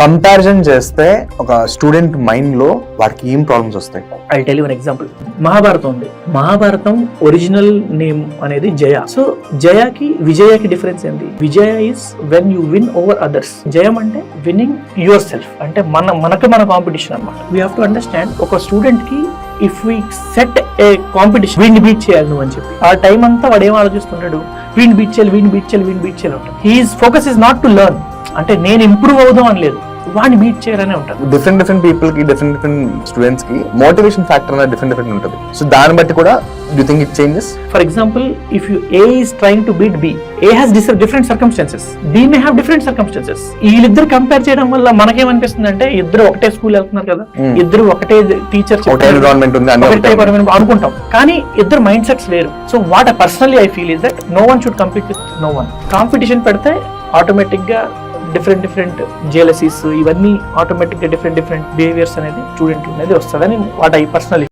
Comparison చేస్తే ఒక student mind లో వాడికి ఏం ప్రాబ్లమ్స్ వస్తాయి? I tell you one example. Mahabharatam ఉంది. మహాభారతం ఒరిజినల్ నేమ్ అనేది జయ. సో జయకి విజయకి డిఫరెన్స్ ఏంటి? Vijaya is when you win over others. జయం అంటే విన్నింగ్ యువర్ సెల్ఫ్, అంటే మనకు మన కాంపిటీషన్ అన్నమాట. వీ హావ్ టు అండర్స్టాండ్, ఒక స్టూడెంట్ కి if we set A competition, వీడిని బీట్ చేయాలి నువ్వు అని చెప్పి, ఆ టైం అంతా వాడు ఏం ఆలోచిస్తుంటాడు? వీడిని బీట్ చేయాలి అంటాడు. He's focus is not to learn, అంటే నేను ఇంప్రూవ్ అవుదాం అని లేదు, వాడిని బీట్ చేయాలనే ఉంటుంది. డిఫరెంట్ పీపుల్ కి డిఫరెంట్ స్టూడెంట్స్ కి మోటివేషన్ ఫ్యాక్టర్ అనేది డిఫరెంట్ ఉంటుంది. సో దాన్ని బట్టి కూడా do think it changes? For example, if you A is trying to beat B, A has different circumstances, B may have different circumstances. వీళ్ళిద్దరు compare చేయడం వల్ల మనకేమనిపిస్తుంది అంటే, ఇద్దరు ఒకటే స్కూల్ వెళ్తున్నారు కదా, ఇద్దరు ఒకటే టీచర్ అనుకుంటాం, కానీ ఇద్దరు మైండ్ సెట్స్ వేరు. So what personally I feel is that no one should compete with no one. Competition పెడితే ఆటోమేటిక్ గా డిఫరెంట్ జెలసీస్, ఇవన్నీ ఆటోమేటిక్ గా డిఫరెంట్ బిహేవియర్స్ అనేది స్టూడెంట్ అనేది వస్తుందని వాట్ ఐ పర్సనలీ